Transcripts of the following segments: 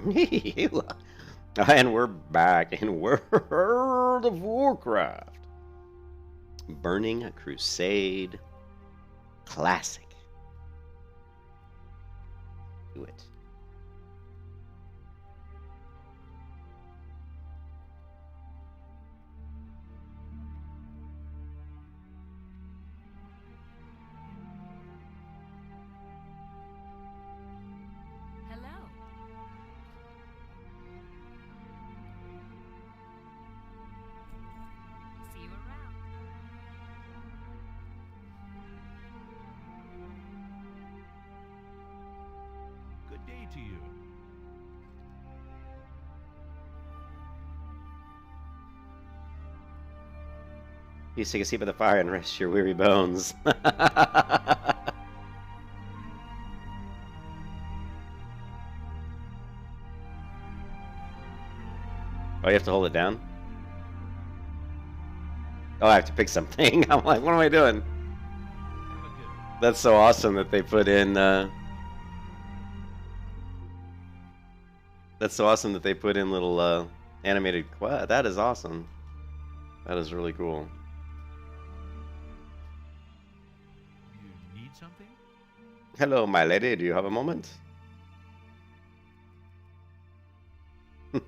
And we're back in World of Warcraft. Burning Crusade Classic. Do it. Day to you. Please take a seat by the fire and rest your weary bones. Oh, you have to hold it down? Oh, I have to pick something. I'm like, what am I doing? That's so awesome that they put in, that's so awesome that they put in little, animated... Wow, that is awesome. That is really cool. You need something? Hello, my lady. Do you have a moment? See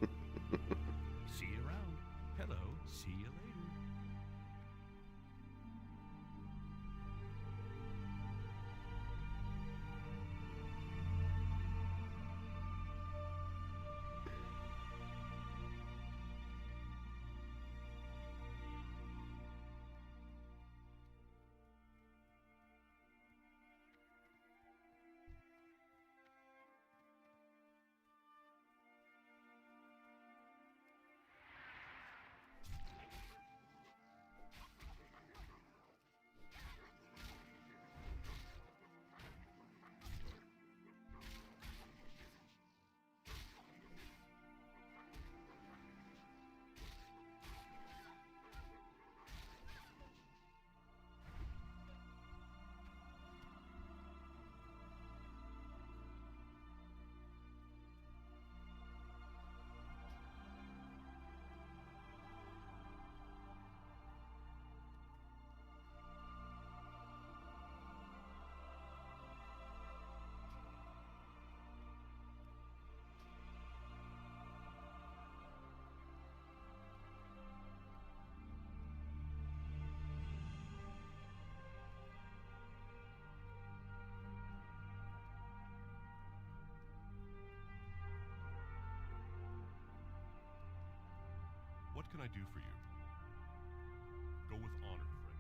you around. Hello, see you later. What can I do for you? Go with honor, friend.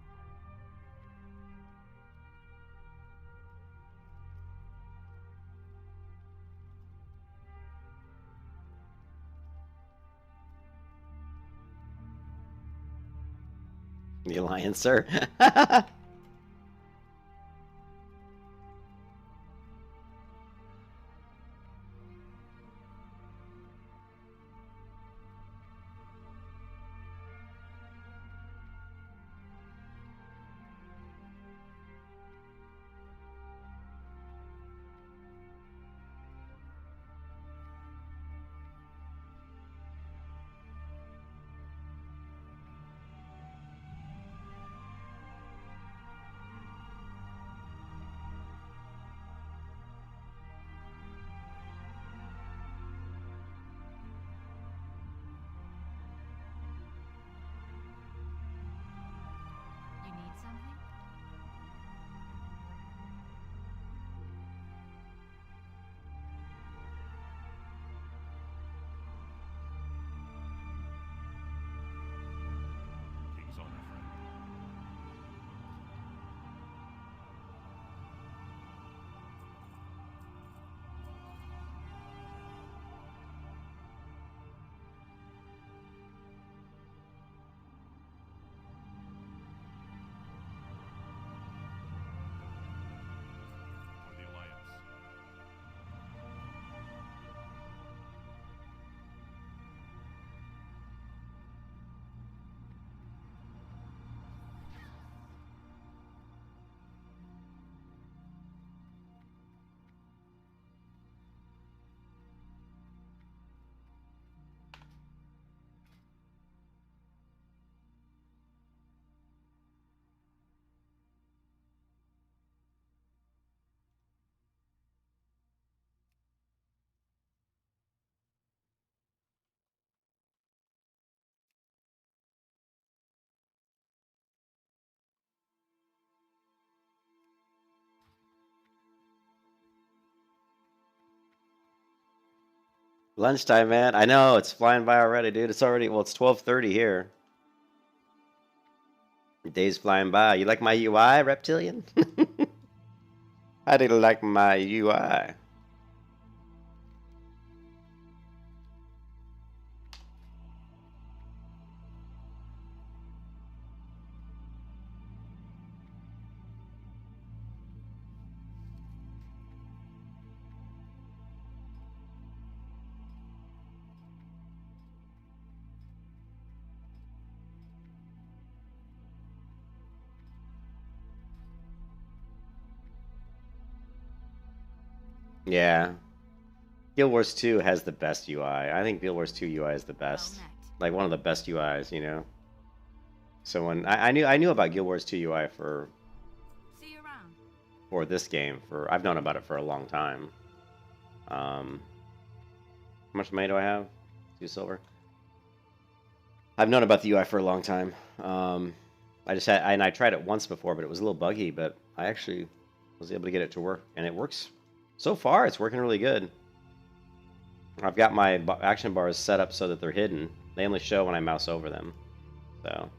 The Alliance, sir. Lunchtime, man. I know, it's flying by already, dude. It's already, well, it's 12:30 here. The day's flying by. You like my UI, Reptilian? How do you like my UI? Yeah. Guild Wars 2 has the best UI. I think Guild Wars 2 UI is the best. Like one of the best UIs, you know. So when I knew about Guild Wars 2 UI for this game, I've known about it for a long time. How much money do I have? 2 silver. I've known about the UI for a long time. I tried it once before, but it was a little buggy, but I actually was able to get it to work, and it works. So far, it's working really good. I've got my action bars set up so that they're hidden. They only show when I mouse over them. So,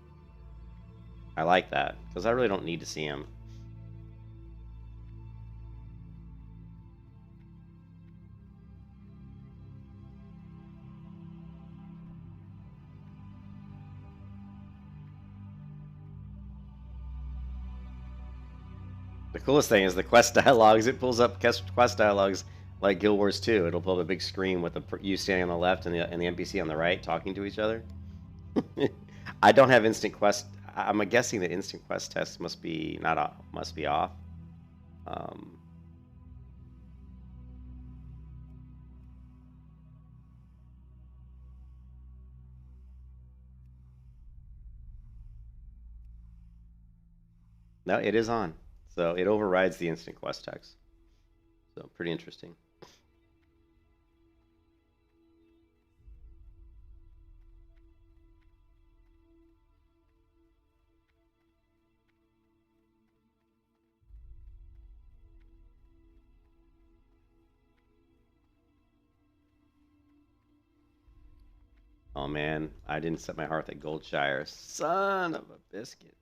I like that, because I really don't need to see them. The coolest thing is the quest dialogues. It pulls up quest dialogues like Guild Wars 2. It'll pull up a big screen with you standing on the left and the NPC on the right talking to each other. I don't have instant quest. I'm guessing that instant quest tests must be off. No, it is on. So it overrides the instant quest text. So pretty interesting. Oh man, I didn't set my hearth at Goldshire. Son of a biscuit.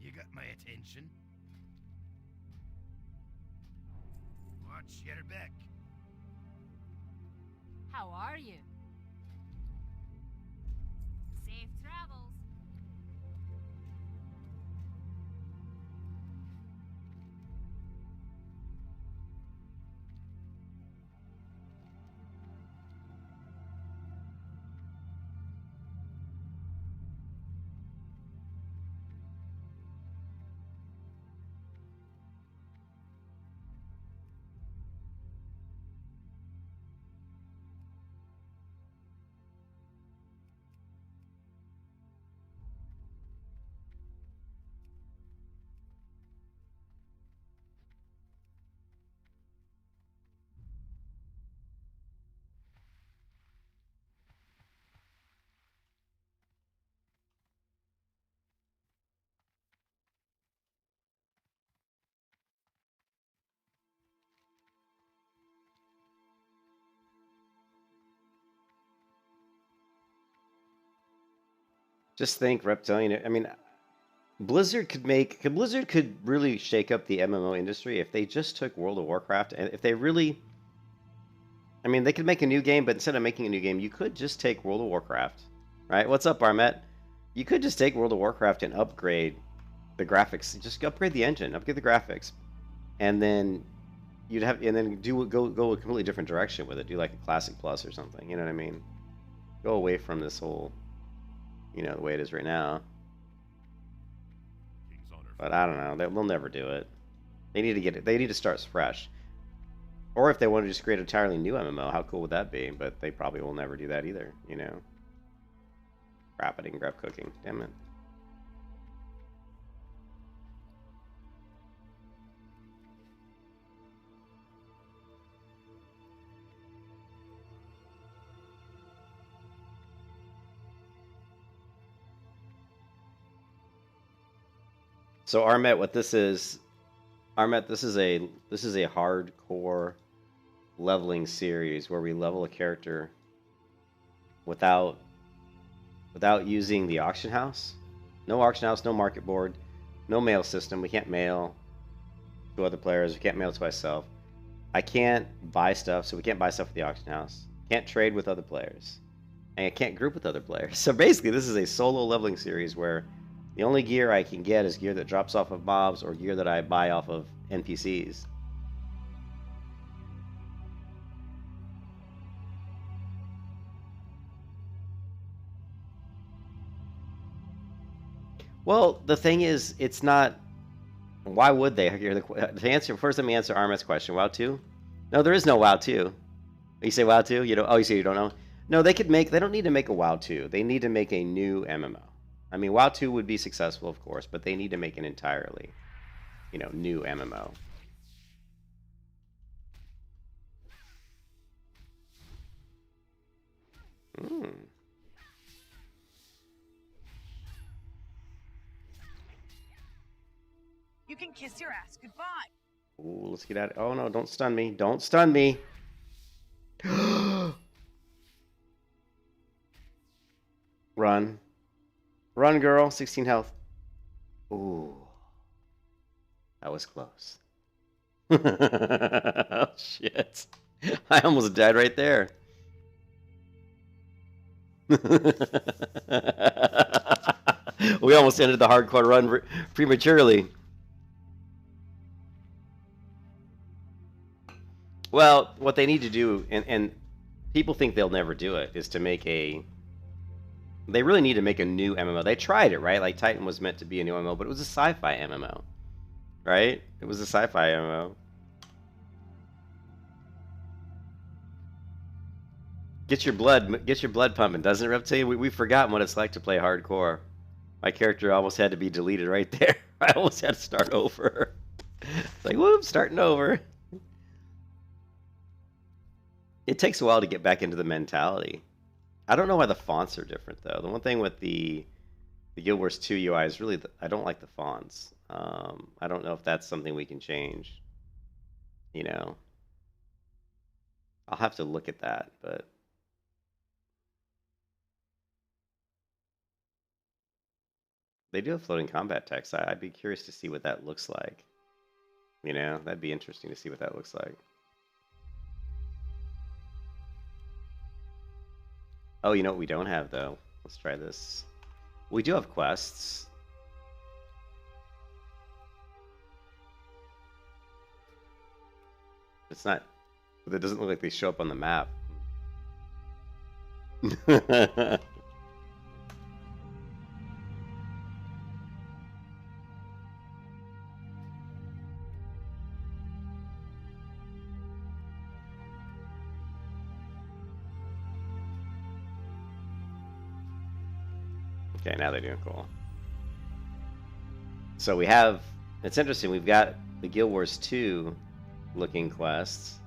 You got my attention. Watch your back. How are you? Safe travels. Just think, Reptilian. I mean, Blizzard could really shake up the MMO industry if they just took World of Warcraft, and if they really, I mean, they could make a new game, but instead of making a new game, you could just take World of Warcraft, right? What's up, Barmet? You could just take World of Warcraft and upgrade the graphics, just upgrade the engine, upgrade the graphics, and then go a completely different direction with it. Do like a Classic Plus or something. You know what I mean? Go away from this whole, the way it is right now. But I don't know. They'll never do it. They need to get it. They need to start fresh. Or if they want to just create an entirely new MMO, how cool would that be? But they probably will never do that either. Rapiding, grab cooking. Damn it. So Armet, what this is, Armet, this is a hardcore leveling series where we level a character without using the auction house. No auction house, no market board, no mail system. We can't mail to other players. We can't mail to myself. I can't buy stuff, so we can't buy stuff at the auction house. Can't trade with other players. And I can't group with other players. So basically, this is a solo leveling series where the only gear I can get is gear that drops off of mobs or gear that I buy off of NPCs. Well, the thing is, it's not. Why would they? To answer first, let me answer Armet's question. WoW 2? No, there is no WoW 2. You say WoW 2? You don't. Oh, you say you don't know? No, they could make. They don't need to make a WoW 2. They need to make a new MMO. I mean, WoW 2 would be successful, of course, but they need to make an entirely, new MMO. You can kiss your ass goodbye. Ooh, let's get out. Oh no! Don't stun me! Don't stun me! Run, run, girl! 16 health. Ooh, that was close. Oh shit! I almost died right there. We almost ended the hardcore run prematurely. Well, what they need to do, and people think they'll never do it, is to make a... They really need to make a new MMO. They tried it, right? Like, Titan was meant to be a new MMO, but it was a sci-fi MMO. Right? It was a sci-fi MMO. Get your blood pumping, doesn't it, Reptile? We've forgotten what it's like to play hardcore. My character almost had to be deleted right there. I almost had to start over. It's like, whoop, starting over. It takes a while to get back into the mentality. I don't know why the fonts are different, though. The one thing with the Guild Wars 2 UI is really... I don't like the fonts. I don't know if that's something we can change. I'll have to look at that, but... They do have floating combat text. I'd be curious to see what that looks like. That'd be interesting to see what that looks like. Oh, you know what we don't have, though? Let's try this. We do have quests. It's not... It doesn't look like they show up on the map. Okay, now they're doing cool. So we have... It's interesting, we've got the Guild Wars 2 looking quests.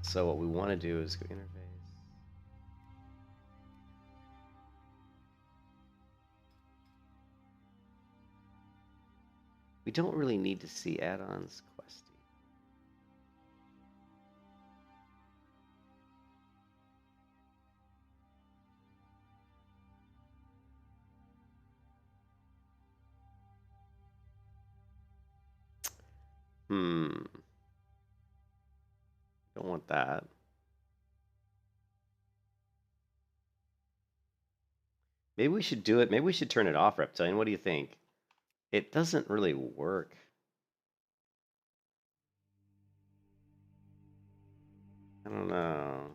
So what we want to do is go interface. We don't really need to see add-ons questing. Don't want that. Maybe we should do it. Maybe we should turn it off, Reptilian. What do you think? It doesn't really work. I don't know.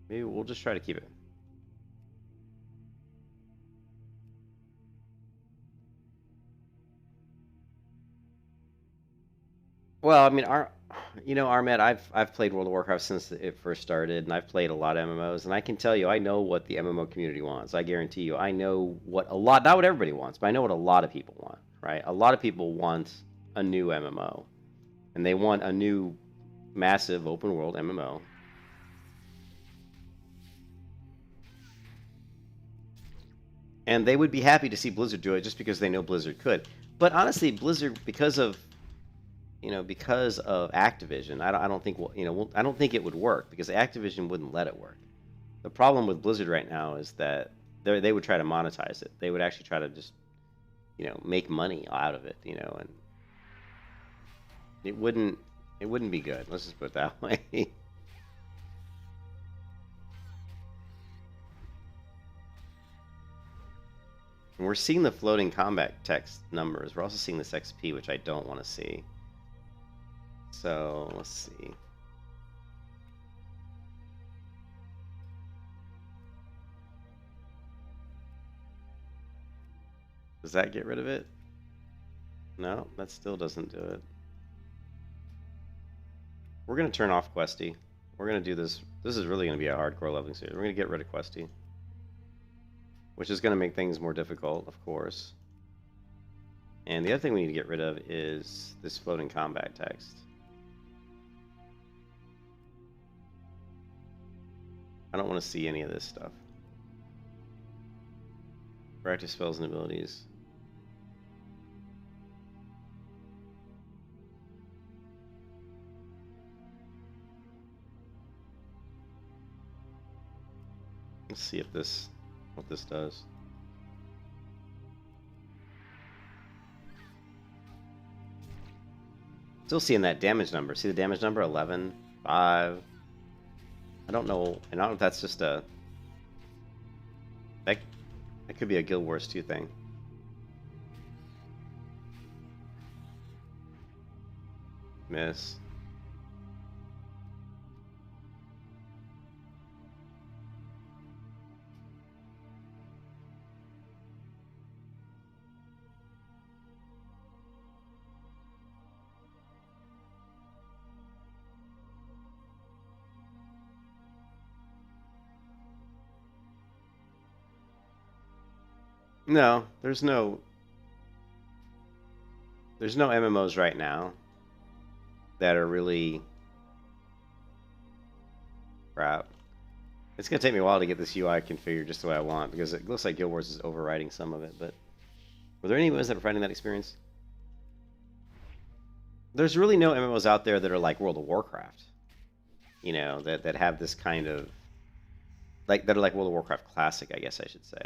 Maybe we'll just try to keep it. Well, I mean, Armet, I've played World of Warcraft since it first started, and I've played a lot of MMOs, and I can tell you, I know what the MMO community wants. I guarantee you, I know what not what everybody wants, but I know what a lot of people want, right? A lot of people want a new MMO, and they want a new massive open world MMO. And they would be happy to see Blizzard do it just because they know Blizzard could. But honestly, Blizzard, because of Activision, I don't think I don't think it would work because Activision wouldn't let it work. The problem with Blizzard right now is that they would try to monetize it. They would actually try to just make money out of it, and it wouldn't be good. Let's just put it that way. And we're seeing the floating combat text numbers. We're also seeing this XP, which I don't want to see. So let's see. Does that get rid of it? No, that still doesn't do it. We're going to turn off Questy. We're going to do this. This is really going to be a hardcore leveling series. We're going to get rid of Questy, which is going to make things more difficult, of course. And the other thing we need to get rid of is this floating combat text. I don't want to see any of this stuff. Practice spells and abilities. Let's see if what this does. Still seeing that damage number. See the damage number? 11, 5. I don't know. And I don't know if that's just a... That could be a Guild Wars 2 thing. Miss. No, there's no MMOs right now that are really crap. It's gonna take me a while to get this UI configured just the way I want because it looks like Guild Wars is overriding some of it. But were there any MMOs that were providing that experience? There's really no MMOs out there that are like World of Warcraft, that have this kind of that are like World of Warcraft Classic, I guess I should say.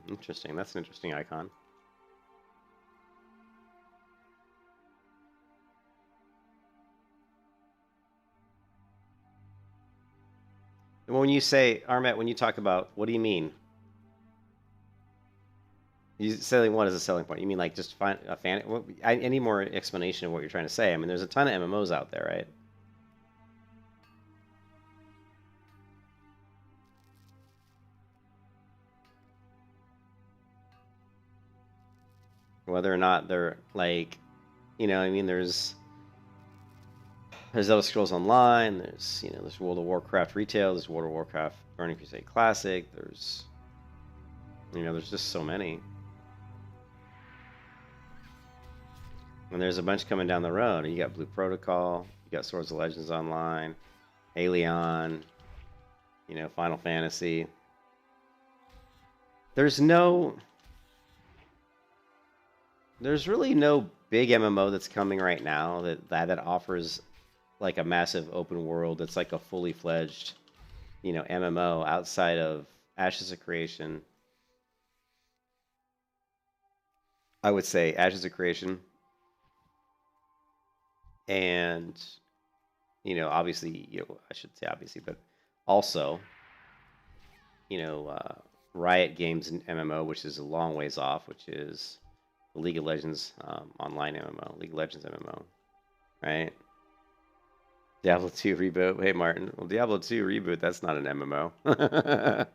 Interesting. That's an interesting icon. And when you say, Armet, when you talk about, what do you mean? You selling one as a selling point. You mean like just find a fan? I need more explanation of what you're trying to say. I mean, there's a ton of MMOs out there, right? Whether or not they're like, I mean, there's Elder Scrolls Online, there's World of Warcraft Retail, there's World of Warcraft Burning Crusade Classic, there's just so many. And there's a bunch coming down the road. You got Blue Protocol, you got Swords of Legends Online, Alien, Final Fantasy. There's really no big MMO that's coming right now that offers like a massive open world that's like a fully fledged, MMO outside of Ashes of Creation I would say Ashes of Creation, and obviously, I should say obviously, but also, Riot Games and MMO, which is a long ways off, which is the League of Legends online MMO, League of Legends MMO, right? Diablo 2 reboot. Hey, Martin. Well, Diablo 2 reboot, that's not an MMO.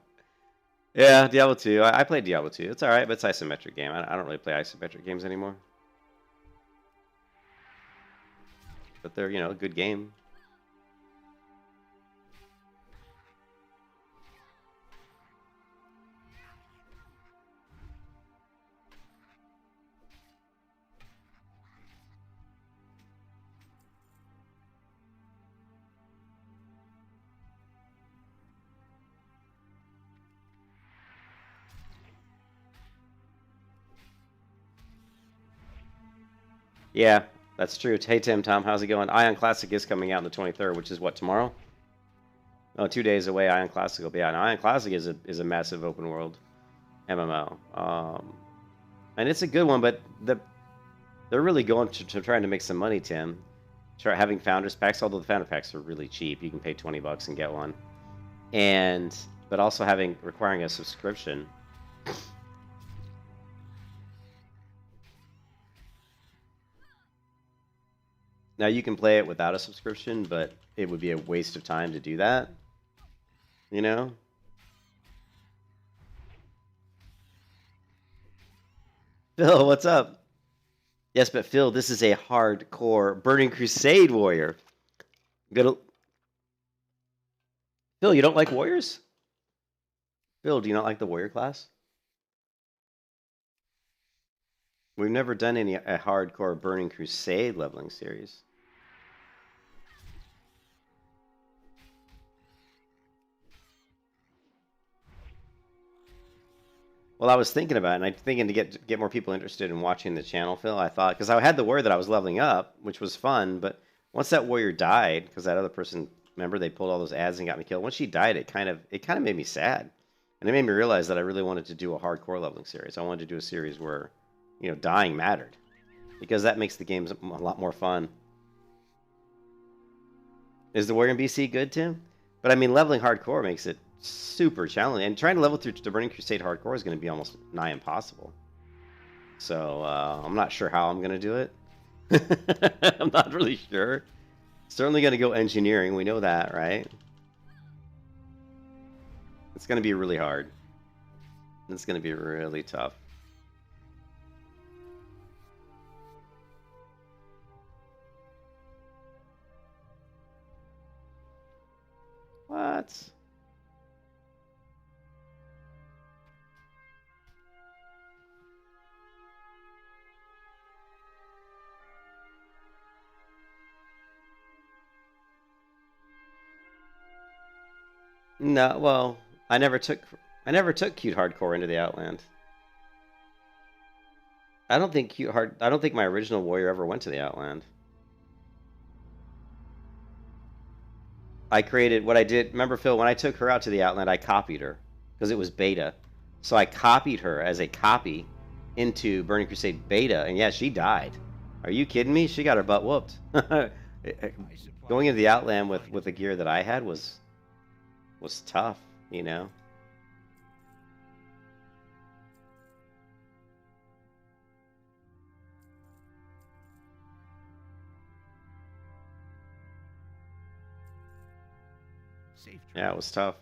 Yeah, Diablo 2. I played Diablo 2. It's alright, but it's isometric game. I don't really play isometric games anymore. But they're, a good game. Yeah, that's true. Hey, Tom, how's it going? Ion Classic is coming out on the 23rd, which is what, tomorrow? Oh, 2 days away. Ion Classic will be out. Ion Classic is a massive open world MMO, and it's a good one. But they're really going to trying to make some money, Tim. Try having founders packs, although the founder packs are really cheap. You can pay $20 and get one, but also requiring a subscription. Now, you can play it without a subscription, but it would be a waste of time to do that. Phil, what's up? Yes, but Phil, this is a hardcore Burning Crusade warrior. Phil, you don't like warriors? Phil, do you not like the warrior class? We've never done a hardcore Burning Crusade leveling series. Well, I was thinking about it, and I'm thinking to get more people interested in watching the channel, Phil. I thought, because I had the warrior that I was leveling up, which was fun, but once that warrior died, because that other person, remember, they pulled all those ads and got me killed. Once she died, it kind of made me sad, and it made me realize that I really wanted to do a hardcore leveling series. I wanted to do a series where, dying mattered, because that makes the games a lot more fun. Is the warrior in BC good, Tim? But I mean, leveling hardcore makes it super challenging, and trying to level through the Burning Crusade hardcore is going to be almost nigh impossible. So I'm not sure how I'm going to do it. I'm not really sure. Certainly going to go engineering. We know that, right? It's going to be really hard. It's going to be really tough. What? No, well, I never took Cute Hardcore into the Outland. I don't think my original warrior ever went to the Outland. I created what I did. Remember, Phil, when I took her out to the Outland, I copied her because it was beta. So I copied her as a copy into Burning Crusade beta, and yeah, she died. Are you kidding me? She got her butt whooped. Going into the Outland with the gear that I had was tough, Safe Yeah, it was tough.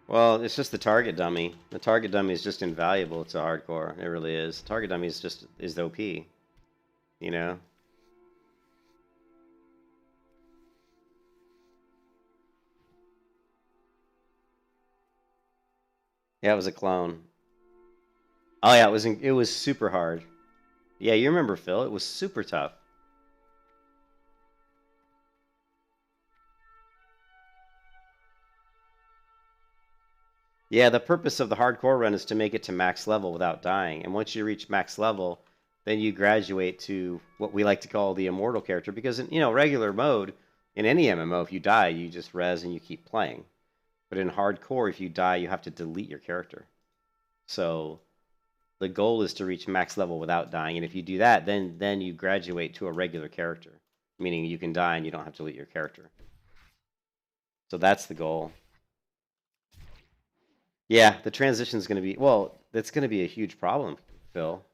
Well, it's just the target dummy. The target dummy is just invaluable to hardcore. It really is. Target dummy is the OP. Yeah, it was a clone. Oh yeah, it was super hard. Yeah, you remember, Phil? It was super tough. Yeah, the purpose of the hardcore run is to make it to max level without dying. And once you reach max level, then you graduate to what we like to call the immortal character. Because in, regular mode, in any MMO, if you die, you just res and you keep playing. But in hardcore, if you die, you have to delete your character. So the goal is to reach max level without dying. And if you do that, then you graduate to a regular character. Meaning you can die and you don't have to delete your character. So that's the goal. Yeah, the transition is going to be, well, that's going to be a huge problem, Phil.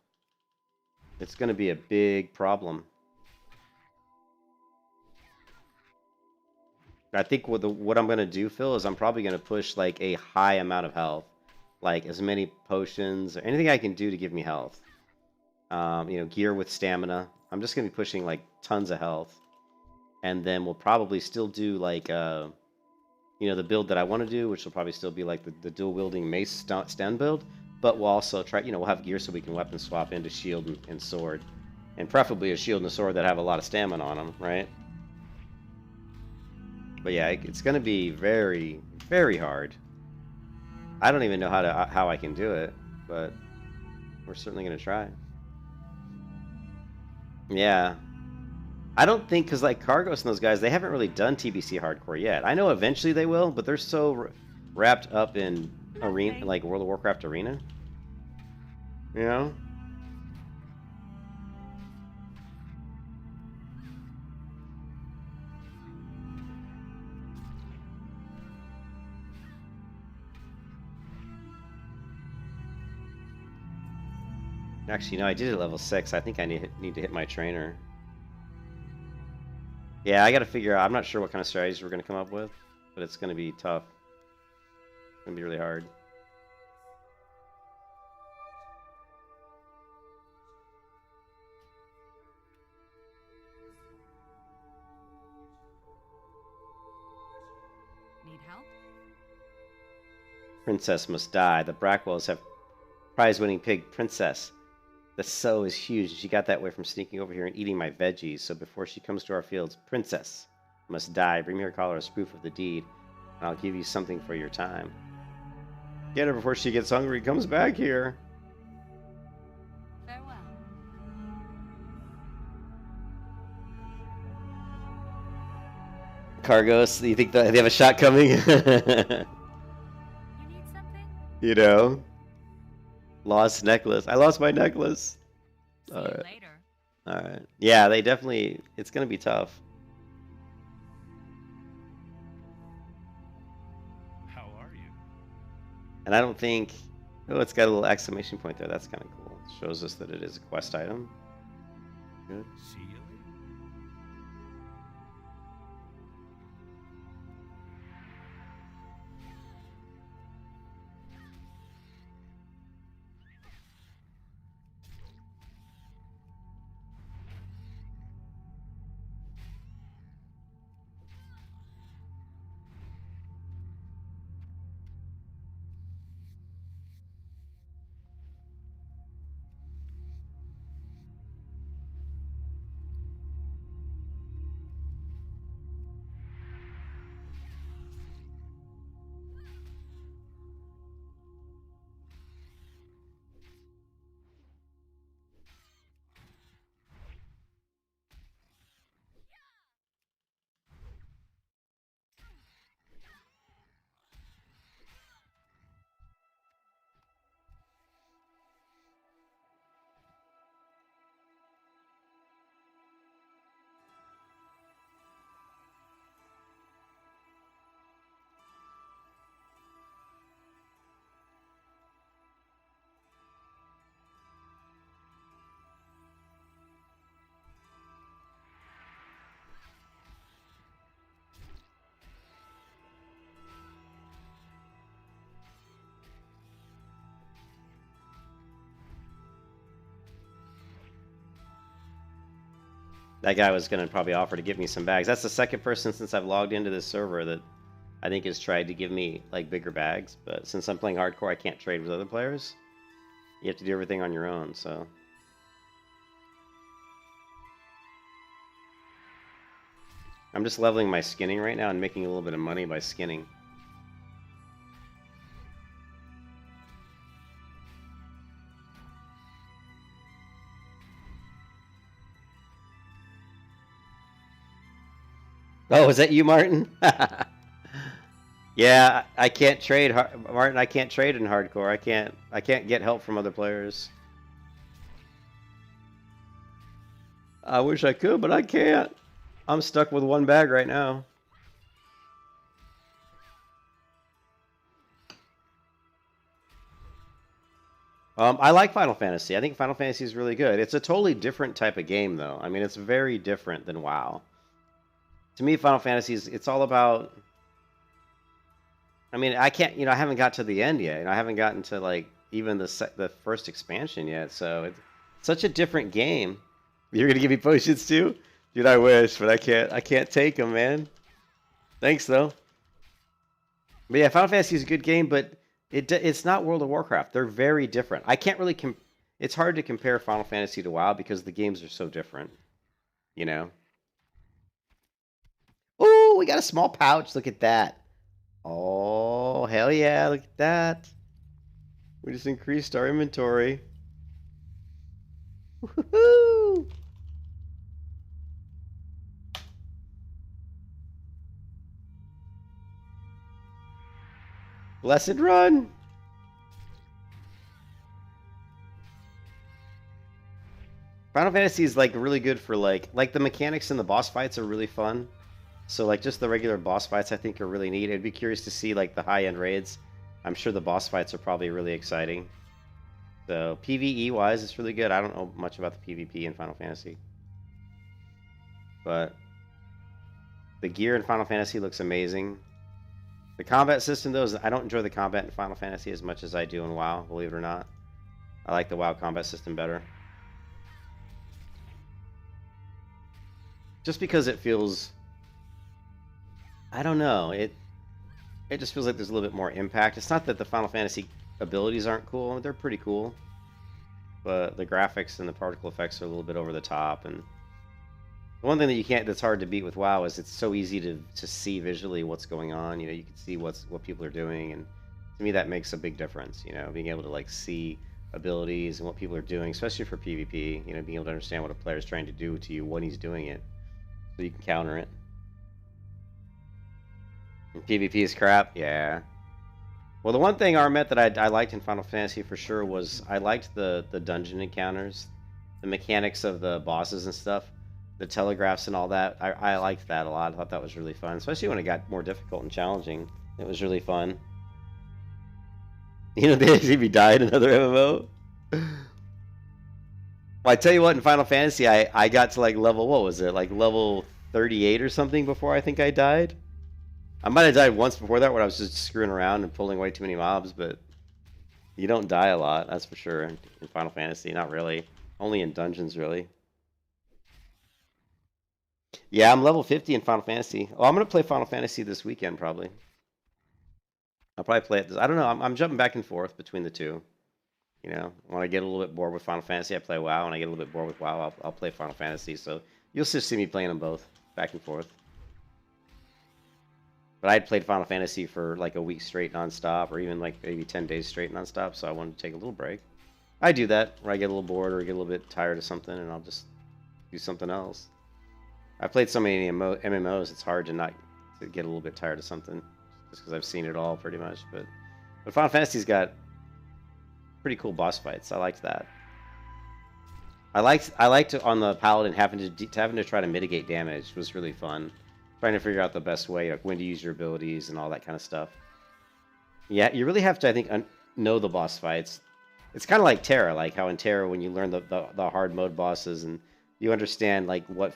It's going to be a big problem. I think what I'm going to do, Phil, is I'm probably going to push like a high amount of health. Like as many potions or anything I can do to give me health. Gear with stamina. I'm just going to be pushing like tons of health. And then we'll probably still do like, the build that I want to do, which will probably still be like the dual-wielding mace stun build. But we'll also try, we'll have gear so we can weapon swap into shield and sword. And preferably a shield and a sword that have a lot of stamina on them, right? But yeah, it's going to be very, very hard. I don't even know how I can do it, but we're certainly going to try. Yeah. I don't think, because like Cargos and those guys, they haven't really done TBC hardcore yet. I know eventually they will, but they're so wrapped up in arena, like World of Warcraft arena. You know? Actually, no, I did it at level 6. I think I need to hit my trainer. Yeah, I gotta figure out. I'm not sure what kind of strategies we're gonna come up with, but it's gonna be tough. It's gonna be really hard. Need help? Princess must die. The Brackwells have prize-winning pig Princess. The sow is huge. She got that way from sneaking over here and eating my veggies. So before she comes to our fields, Princess must die. Bring me her collar as proof of the deed, and I'll give you something for your time. Get her before she gets hungry and comes back here. Farewell. Cargos, you think they have a shot coming? You need something? Lost necklace. I lost my necklace. See you later. Alright. Yeah, they definitely... It's going to be tough. How are you? And I don't think... Oh, it's got a little exclamation point there. That's kind of cool. It shows us that it is a quest item. Good. See you later. That guy was going to probably offer to give me some bags. That's the second person since I've logged into this server that I think has tried to give me like bigger bags. But since I'm playing hardcore, I can't trade with other players. You have to do everything on your own, so... I'm just leveling my skinning right now and making a little bit of money by skinning. Oh, is that you, Martin? Yeah, I can't trade, Martin. I can't trade in hardcore. I can't get help from other players. I wish I could, but I can't. I'm stuck with one bag right now. I like Final Fantasy. I think Final Fantasy is really good. It's a totally different type of game, though. I mean, it's very different than WoW. To me, Final Fantasy is, it's all about. I mean, I can't, I haven't got to the end yet. I haven't gotten to like even the first expansion yet. So it's such a different game. You're gonna give me potions too, dude. I wish, but I can't. I can't take them, man. Thanks though. But yeah, Final Fantasy is a good game, but it's not World of Warcraft. They're very different. I can't really it's hard to compare Final Fantasy to WoW because the games are so different. You know. Oh, we got a small pouch. Look at that. Oh, hell yeah, look at that. We just increased our inventory. Woohoo! Blessed run! Final Fantasy is like really good for like the mechanics in the boss fights are really fun. So like just the regular boss fights I think are really neat. I'd be curious to see like the high-end raids. I'm sure the boss fights are probably really exciting. So PvE wise it's really good. I don't know much about the PvP in Final Fantasy. But the gear in Final Fantasy looks amazing. The combat system though is I don't enjoy the combat in Final Fantasy as much as I do in WoW, believe it or not. I like the WoW combat system better. Just because it feels, I don't know, it just feels like there's a little bit more impact. It's not that the Final Fantasy abilities aren't cool, they're pretty cool. But the graphics and the particle effects are a little bit over the top, and the one thing that that's hard to beat with WoW is it's so easy to see visually what's going on. You can see what people are doing, and to me that makes a big difference, being able to like see abilities and what people are doing, especially for PvP, being able to understand what a player is trying to do to you when he's doing it. So you can counter it. And PvP is crap? Yeah. Well, the one thing, Armet, that I liked in Final Fantasy for sure was I liked the dungeon encounters, the mechanics of the bosses and stuff, the telegraphs and all that. I liked that a lot. I thought that was really fun, especially when it got more difficult and challenging. It was really fun. If you died in another MMO? Well, I tell you what, in Final Fantasy, I got to like level, what was it, like level 38 or something before I think I died? I might have died once before that when I was just screwing around and pulling way too many mobs, but you don't die a lot, that's for sure, in Final Fantasy. Not really. Only in dungeons, really. Yeah, I'm level 50 in Final Fantasy. Oh, I'm going to play Final Fantasy this weekend, probably. I'll probably play it I don't know, I'm jumping back and forth between the two. When I get a little bit bored with Final Fantasy, I play WoW. When I get a little bit bored with WoW, I'll play Final Fantasy. So you'll just see me playing them both, back and forth. But I had played Final Fantasy for like a week straight nonstop, or even like maybe 10 days straight nonstop, so I wanted to take a little break. I do that when I get a little bored or get a little bit tired of something, and I'll just do something else. I've played so many MMOs, it's hard to get a little bit tired of something, just because I've seen it all pretty much. But Final Fantasy's got pretty cool boss fights. I liked that. I liked on the paladin having to try to mitigate damage. It was really fun. Trying to figure out the best way, like when to use your abilities and all that kind of stuff. Yeah, you really have to, I think, know the boss fights. It's kind of like Terra, like how in Terra when you learn the hard mode bosses and you understand like what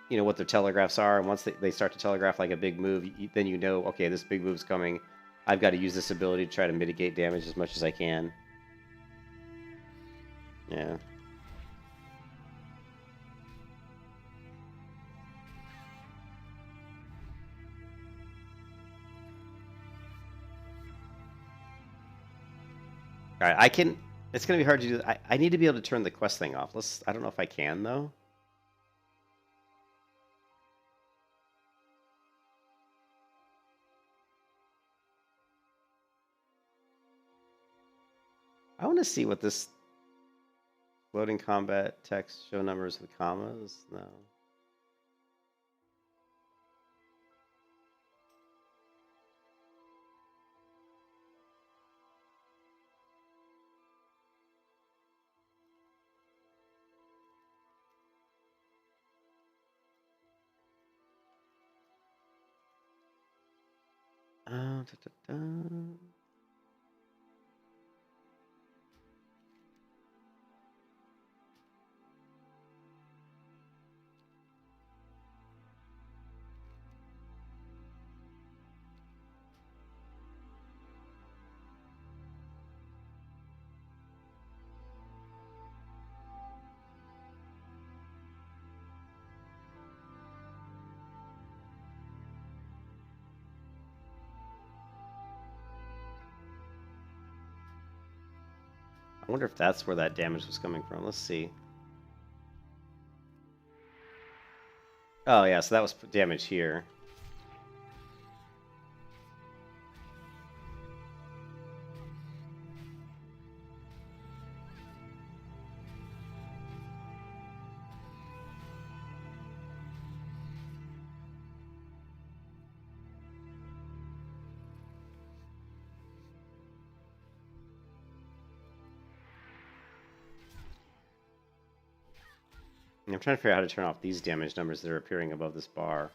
their telegraphs are, and once they start to telegraph like a big move, then okay, this big move's coming. I've got to use this ability to try to mitigate damage as much as I can. Yeah. All right, it's going to be hard to do. I need to be able to turn the quest thing off. I don't know if I can, though. I want to see what this loading combat text show numbers with commas. No. da, da. I wonder if that's where that damage was coming from. Let's see. Oh, yeah, so that was damage here. I'm trying to figure out how to turn off these damage numbers that are appearing above this bar.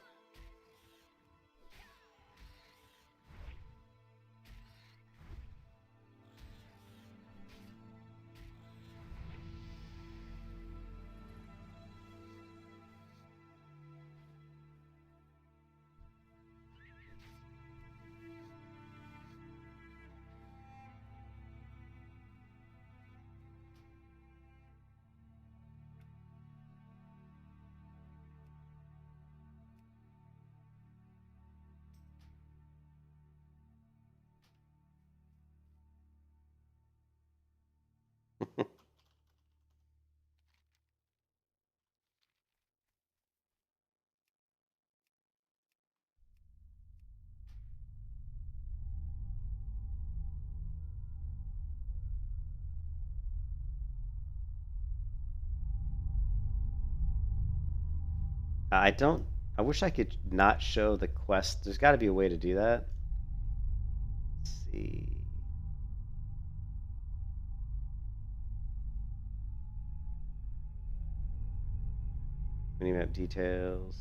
I don't... I wish I could not show the quest. There's got to be a way to do that. Let's see. Minimap details.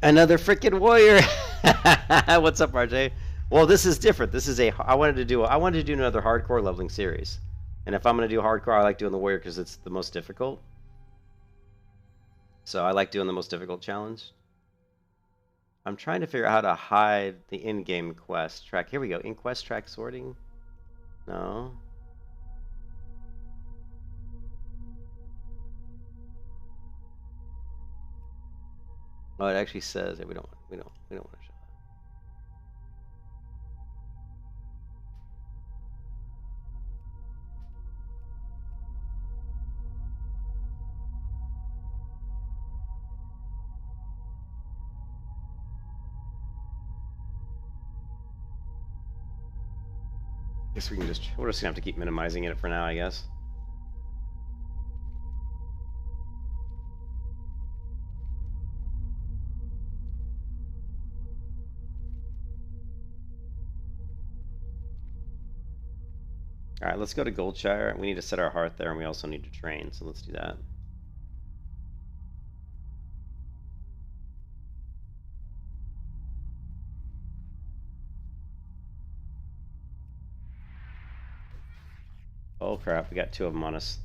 Another freaking warrior. What's up, RJ? Well, this is different. This is a. I wanted to do another hardcore leveling series, and if I'm gonna do hardcore, I like doing the warrior because it's the most difficult. So I like doing the most difficult challenge. I'm trying to figure out how to hide the in-game quest track. Here we go. In quest track sorting. No. Oh, it actually says that we don't want to show that. Guess we're just gonna have to keep minimizing it for now, I guess. All right, let's go to Goldshire. We need to set our hearth there, and we also need to train, so let's do that. Oh crap, we got two of them on us.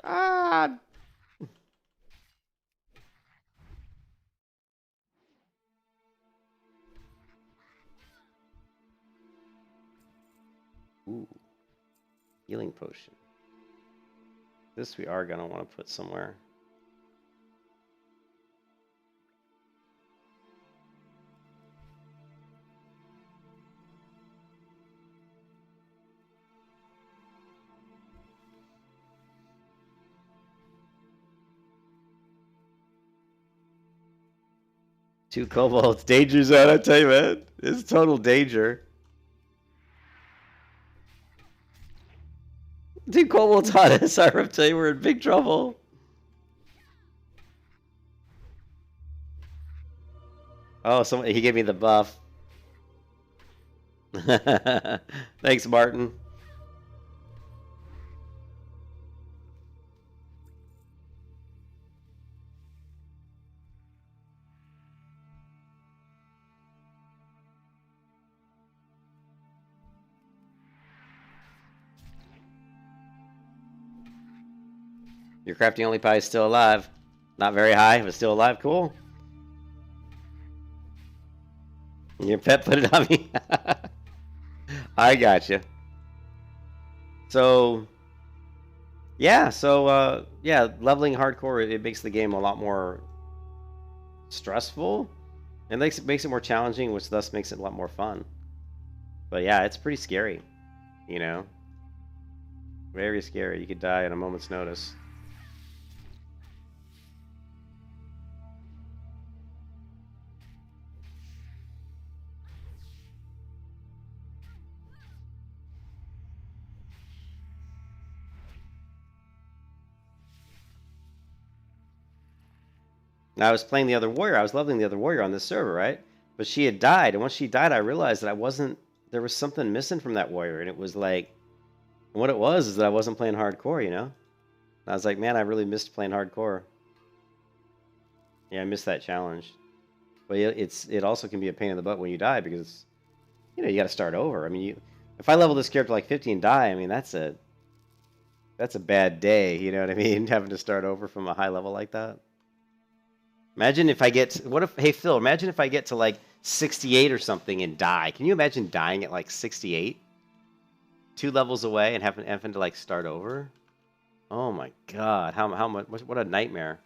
Ah! Ooh. Healing potion. This we are going to want to put somewhere. Two kobolds. Danger zone, I tell you, man. It's total danger. Dude, Cole taught us. Our reptile, we're in big trouble. Oh, he gave me the buff. Thanks, Martin. Your crafting only pie is still alive. Not very high, but still alive. Cool. Your pet put it on me. I got you. So, yeah. So, yeah, leveling hardcore, it makes the game a lot more stressful. It makes it more challenging, which thus makes it a lot more fun. But yeah, it's pretty scary. You know? Very scary. You could die at a moment's notice. Now, I was playing the other warrior. I was leveling the other warrior on this server, right? But she had died, and once she died, I realized that I wasn't. There was something missing from that warrior, and it was like, what it was is that I wasn't playing hardcore, you know. And I was like, man, I really missed playing hardcore. Yeah, I missed that challenge. But it also can be a pain in the butt when you die because, you know, you got to start over. I mean, if I level this character like 50 and die, I mean that's a bad day. You know what I mean? Having to start over from a high level like that. Imagine if I get hey Phil, imagine if I get to like 68 or something and die. Can you imagine dying at like 68? 2 levels away and having to like start over? Oh my god, how much, what a nightmare.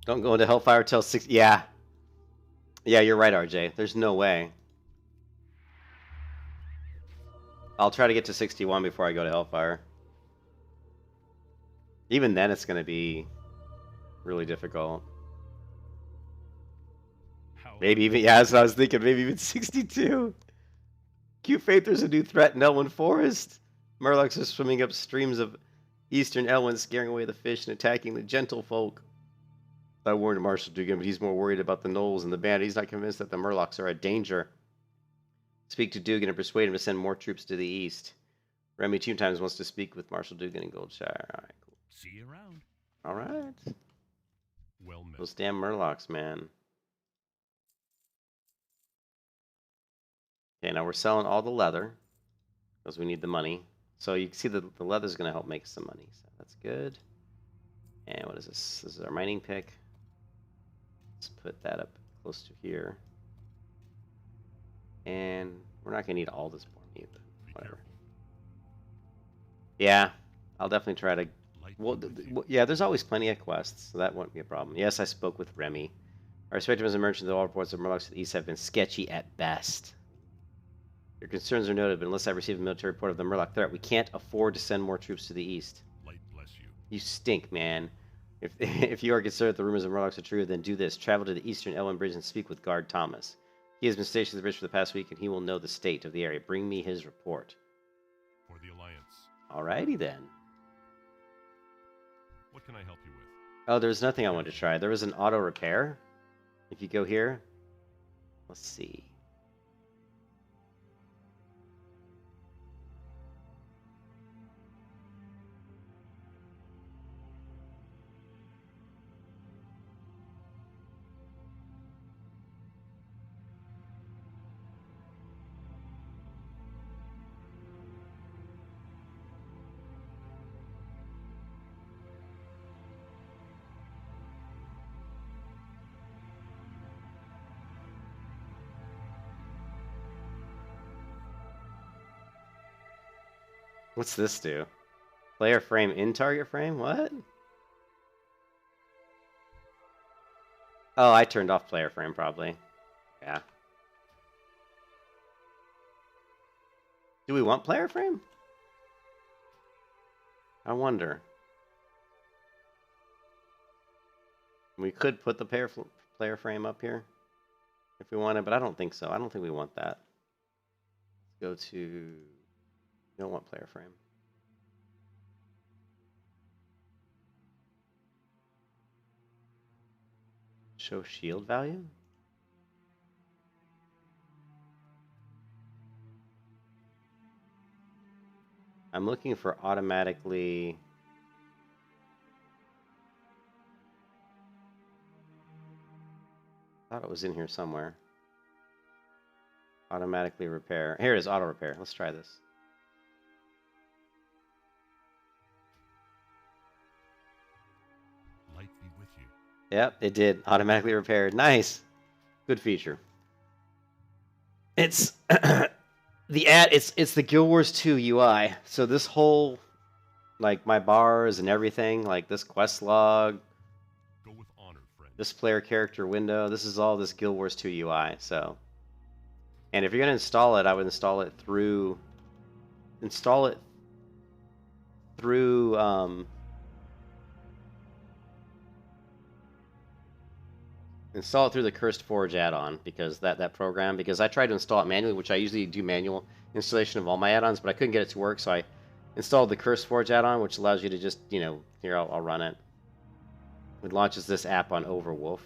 Don't go into Hellfire till 6. Yeah. Yeah, you're right, RJ. There's no way. I'll try to get to 61 before I go to Hellfire. Even then, it's going to be really difficult. Maybe even, yeah, that's what I was thinking. Maybe even 62. Cute Faith, there's a new threat in Elwyn Forest. Murlocs are swimming up streams of eastern Elwyn, scaring away the fish and attacking the gentle folk. I warned Marshal Dugan, but he's more worried about the gnolls and the band. He's not convinced that the Murlocs are a danger. Speak to Dugan and persuade him to send more troops to the east. Remy Two Times wants to speak with Marshal Dugan in Goldshire. All right, cool. See you around. All right. Well met. Those damn Murlocs, man. Okay, now we're selling all the leather because we need the money. So you can see the leather's going to help make some money. So that's good. And what is this? This is our mining pick. Let's put that up close to here. And we're not going to need all this more meat, but whatever. Yeah, I'll definitely try to... Well, yeah, there's always plenty of quests, so that won't be a problem. Yes, I spoke with Remy. Our spectrum as a merchant, the all reports of Murlocs to the east have been sketchy at best. Your concerns are noted, but unless I receive a military report of the Murloc threat, we can't afford to send more troops to the east. Light bless you. You stink, man. If you are concerned that the rumors of Murlocs are true, then do this. Travel to the eastern Elwyn Bridge and speak with Guard Thomas. He has been stationed at the bridge for the past week, and he will know the state of the area. Bring me his report. For the Alliance. Alrighty then. What can I help you with? Oh, there's nothing I wanted to try. There was an auto repair. If you go here, let's see. What's this do? Player frame in target frame? What? Oh, I turned off player frame probably. Yeah. Do we want player frame? I wonder. We could put the player frame up here if we wanted, but I don't think so. I don't think we want that. Let's go to... We don't want player frame. Show shield value? I'm looking for automatically... I thought it was in here somewhere. Automatically repair. Here it is, auto repair. Let's try this. Light be with you. Yep, it did. Automatically repaired. Nice. Good feature. It's it's the Guild Wars 2 UI. So this whole, like, my bars and everything, like this quest log, Go with honor, friend. this player character window, this is all this Guild Wars 2 UI. So, and if you're gonna install it, I would install it through install it through the Cursed Forge add-on, because that program, because I tried to install it manually, which I usually do manual installation of all my add-ons, but I couldn't get it to work, so I installed the Cursed Forge add-on, which allows you to just, you know, here, I'll run it. It launches this app on Overwolf.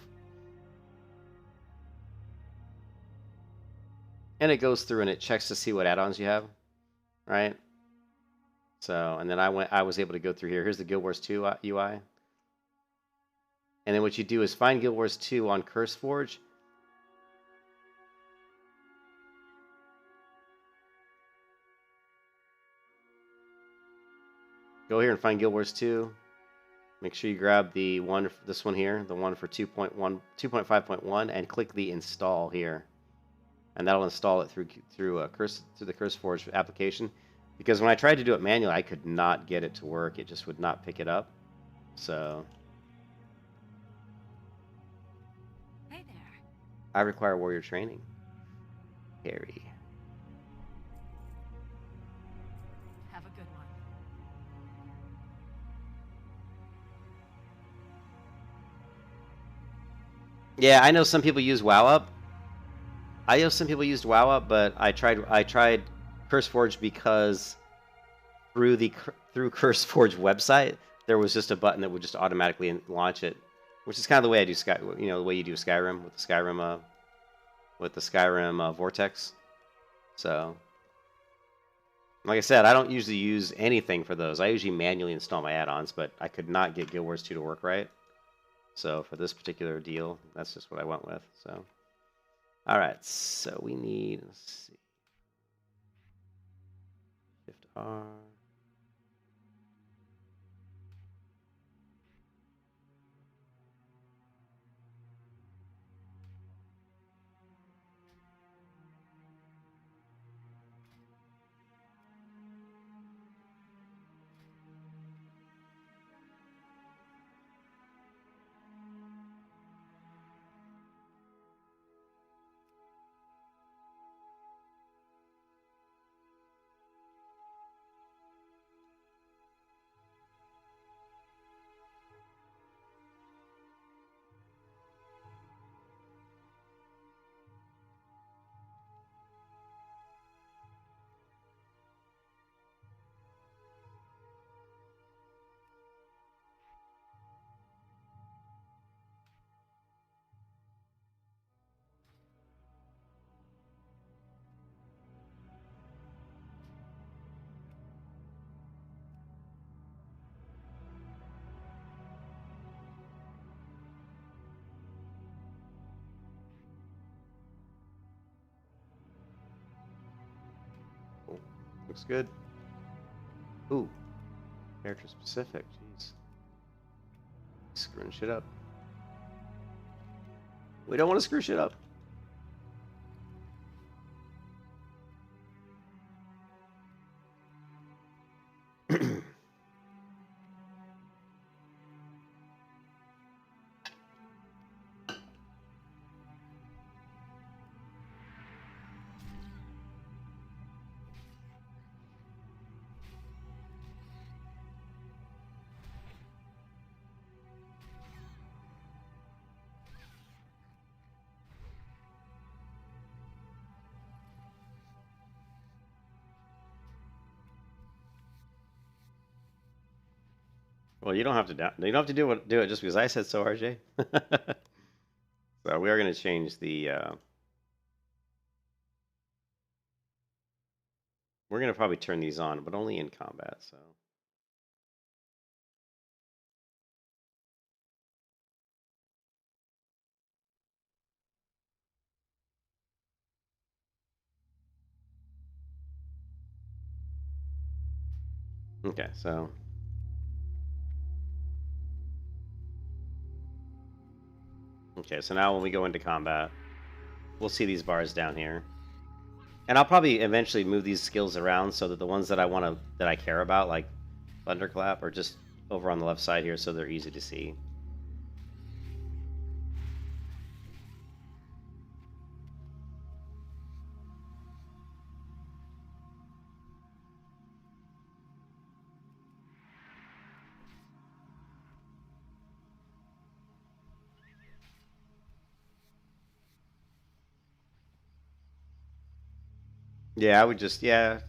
And it goes through and it checks to see what add-ons you have, right? So, and then I was able to go through here. Here's the Guild Wars 2 UI. And then what you do is find Guild Wars 2 on CurseForge. Go here and find Guild Wars 2. Make sure you grab the one, this one here, the one for 2.5.1, and click the install here. And that'll install it through the CurseForge application. Because when I tried to do it manually, I could not get it to work. It just would not pick it up. So Hey there. I require warrior training. Harry. Have a good one. Yeah, I know some people use WoW I know some people used WoW but I tried CurseForge because through CurseForge website there was just a button that would just automatically launch it, which is kind of the way I do the way you do Skyrim with the Skyrim Vortex. So, like I said, I don't usually use anything for those. I usually manually install my add-ons, but I could not get Guild Wars 2 to work right. So for this particular deal, that's just what I went with. So, all right. So we need, let's see, Shift R. Cool. Looks good. Ooh. Character specific. Jeez. Screwing shit up. We don't want to screw shit up. Well, you don't have to you don't have to do it just because I said so, RJ. So we are going to change the. We're going to probably turn these on, but only in combat. So. Okay, so. Okay, so now when we go into combat, we'll see these bars down here. And I'll probably eventually move these skills around so that the ones that I care about, like Thunderclap, are just over on the left side here so they're easy to see. Yeah, I would just, yeah.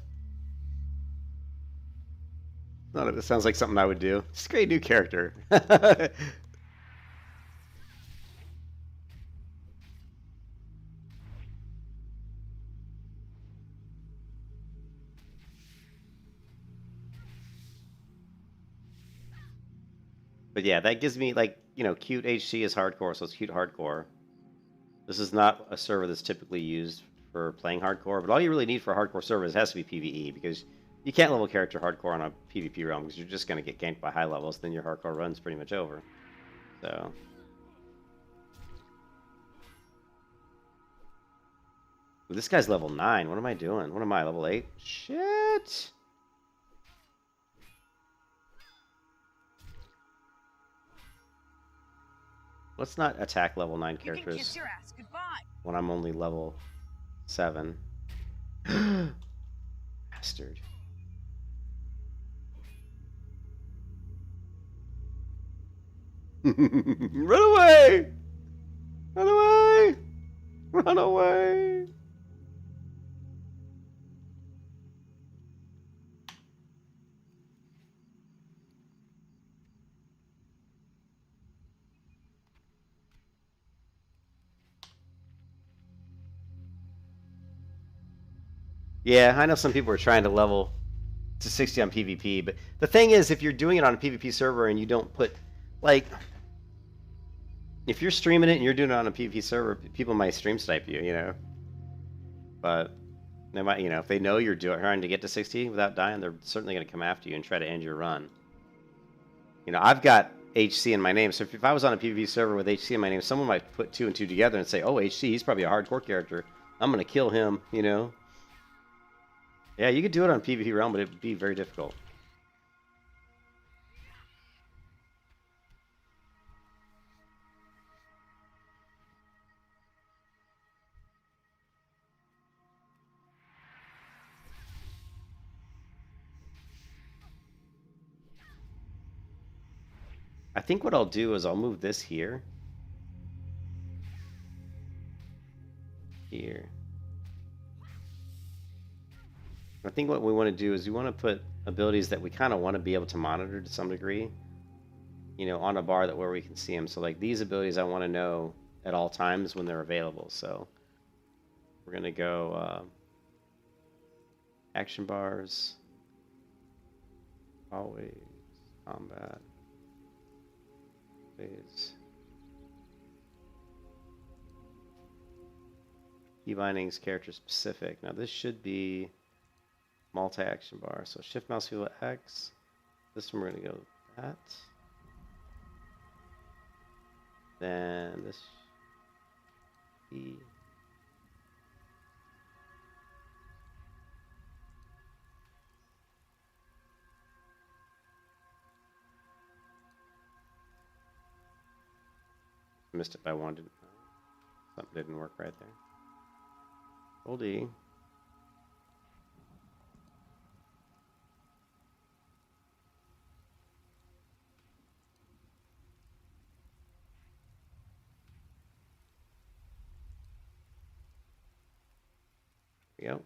None of it sounds like something I would do. Just create a new character. But yeah, that gives me, like, CuteHC is hardcore, so it's cute hardcore. This is not a server that's typically used for playing hardcore, but all you really need for a hardcore server has to be PvE, because you can't level character hardcore on a PvP realm, because you're just going to get ganked by high levels, then your hardcore run's pretty much over. So... Ooh, this guy's level 9. What am I doing? What am I, level 8? Shit! Let's not attack level 9 You can characters kiss your ass goodbye. when I'm only level 7. Bastard. Run away! Run away! Run away! Yeah, I know some people are trying to level to 60 on PvP, but the thing is, if you're doing it on a PvP server and you don't put, like, if you're streaming it and you're doing it on a PvP server, people might stream snipe you, But they might, if they know you're trying to get to 60 without dying, they're certainly going to come after you and try to end your run. I've got HC in my name, so if I was on a PvP server with HC in my name, someone might put 2 and 2 together and say, oh, HC, he's probably a hardcore character. I'm going to kill him, Yeah, you could do it on PvP realm, but it would be very difficult. I think what I'll do is I'll move this here. Here. I think what we want to do is we want to put abilities that we kind of want to be able to monitor to some degree, on a bar where we can see them. So like these abilities I want to know at all times when they're available. So we're going to go action bars, always, combat, always. Key bindings, character specific. Now this should be multi-action bar. So shift mouse wheel X. This one we're going to go with that. Then this E. Missed it by one. Something didn't work right there. Hold E. There we go.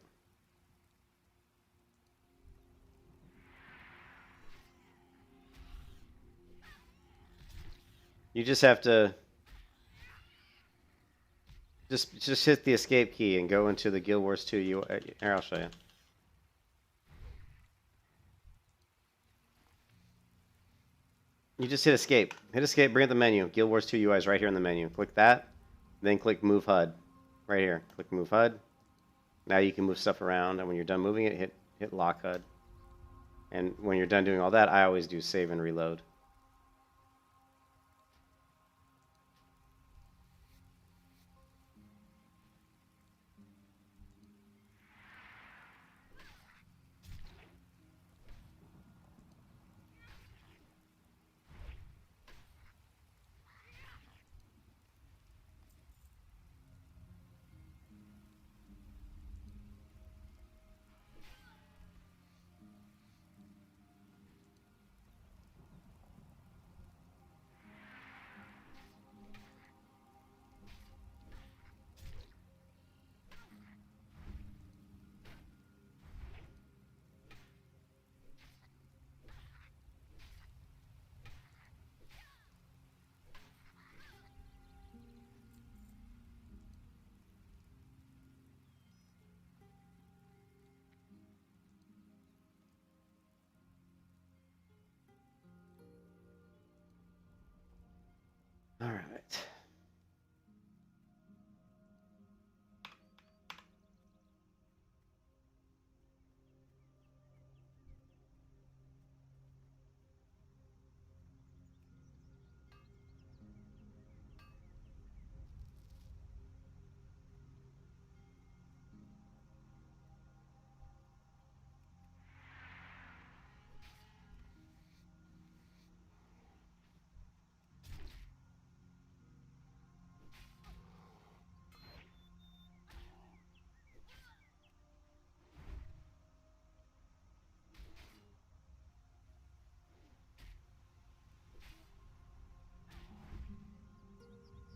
You just have to just hit the escape key and go into the Guild Wars 2 UI. Here, I'll show you. You just hit escape. Hit escape, bring up the menu. Guild Wars 2 UI is right here in the menu. Click that, then click Move HUD. Right here. Click Move HUD. Now you can move stuff around, and when you're done moving it, hit Lock HUD. And when you're done doing all that, I always do save and reload. All right.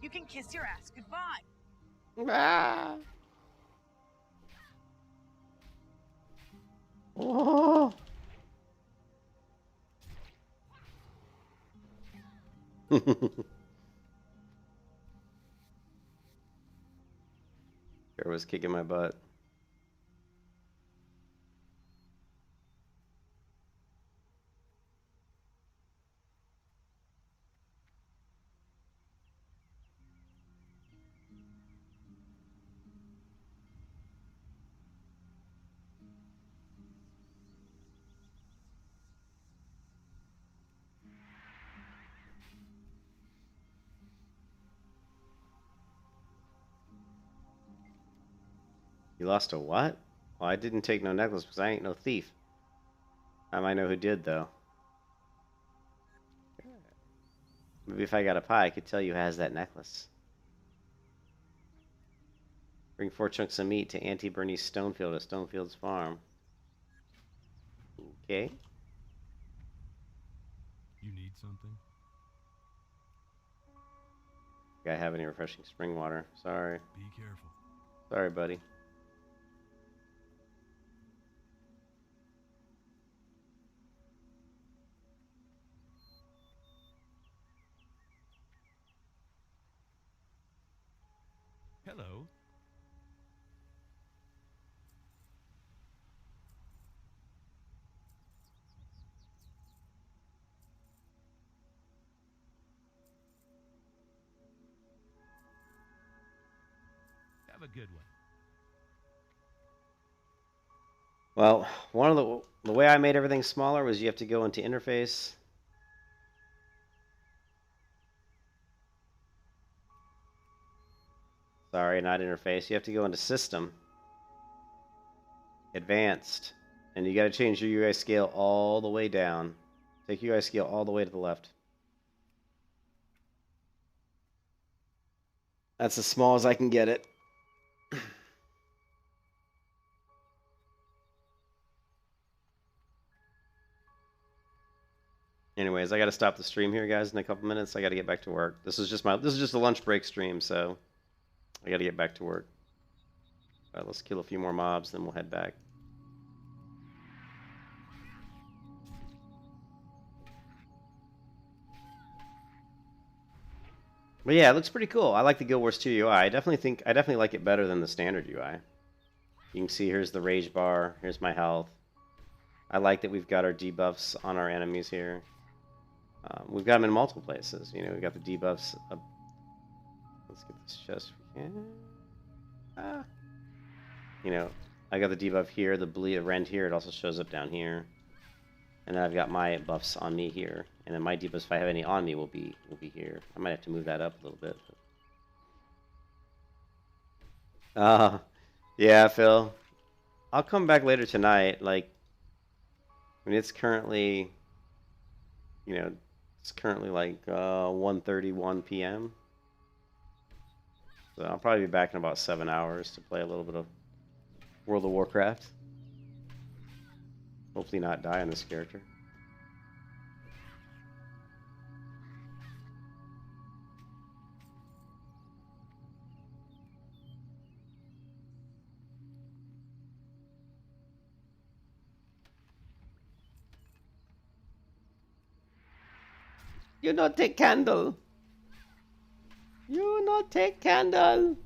You can kiss your ass goodbye. Ah. Oh. Here was kicking my butt. You lost a what? Well, I didn't take no necklace because I ain't no thief. I might know who did, though. Maybe if I got a pie, I could tell you who has that necklace. Bring 4 chunks of meat to Auntie Bernie's Stonefield at Stonefield's farm. Okay. You need something? Guy have any refreshing spring water? Sorry. Be careful. Sorry, buddy. Hello. Have a good one. Well, one of the way I made everything smaller was you have to go into interface. Sorry, not interface. You have to go into system, advanced, and you got to change your UI scale all the way down. Take UI scale all the way to the left. That's as small as I can get it. Anyways, I got to stop the stream here, guys, in a couple minutes. I got to get back to work. This is just a lunch break stream, so I got to get back to work. All right, let's kill a few more mobs, then we'll head back. But yeah, it looks pretty cool. I like the Guild Wars 2 UI. I definitely like it better than the standard UI. You can see here's the rage bar, here's my health. I like that we've got our debuffs on our enemies here. We've got them in multiple places. You know, we got the debuffs up. Let's get this chest if we can. You know, I got the debuff here, the bleed rend here. It also shows up down here. And then I've got my buffs on me here. And then my debuffs, if I have any on me, will be here. I might have to move that up a little bit. Yeah, Phil. I'll come back later tonight. Like, I mean, it's currently, you know, it's currently like 1:31 p.m. So I'll probably be back in about 7 hours to play a little bit of World of Warcraft. Hopefully not die on this character. You not take candle. You not take candle.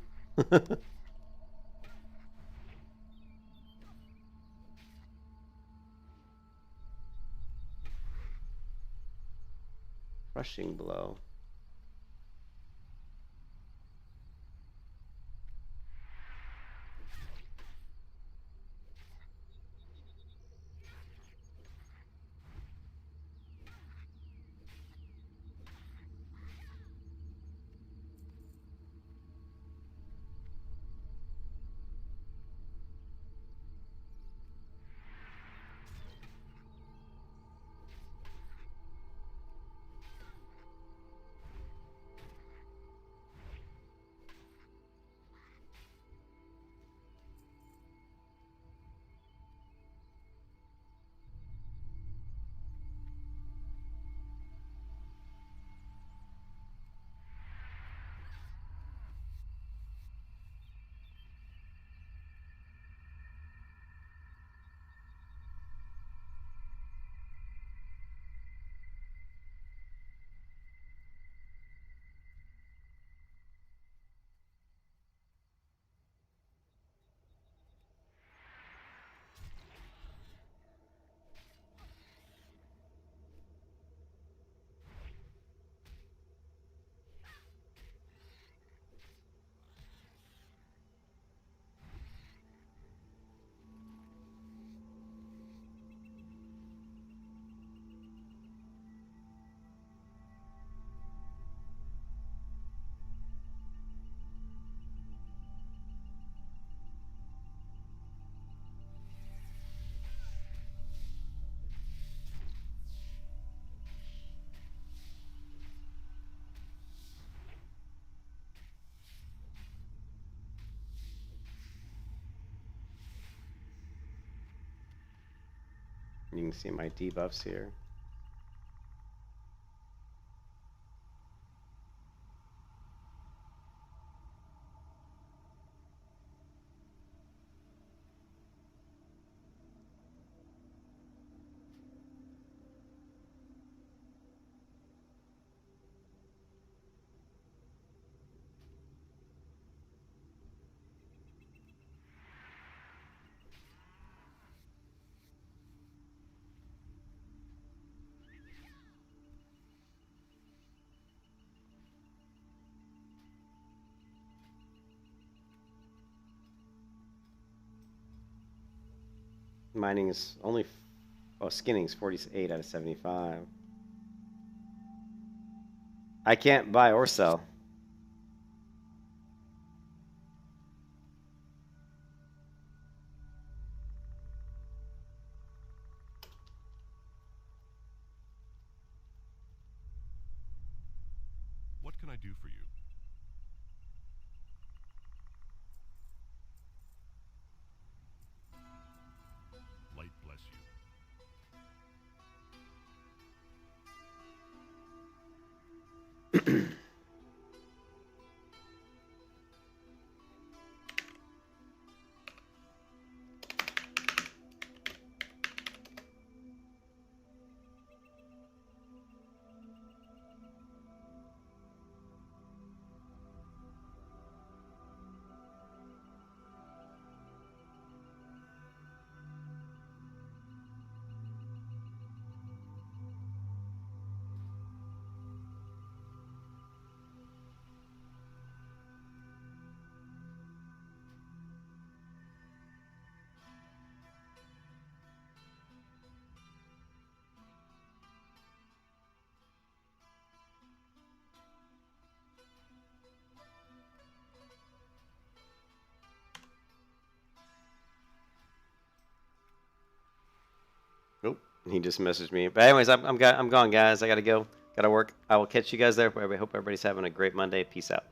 Crushing blow. You can see my debuffs here. Mining is only, skinning is 48 out of 75. I can't buy or sell. What can I do for you? Light bless you. He just messaged me. But anyways, I'm gone, guys. I gotta go. Gotta work. I will catch you guys there. I hope everybody's having a great Monday. Peace out.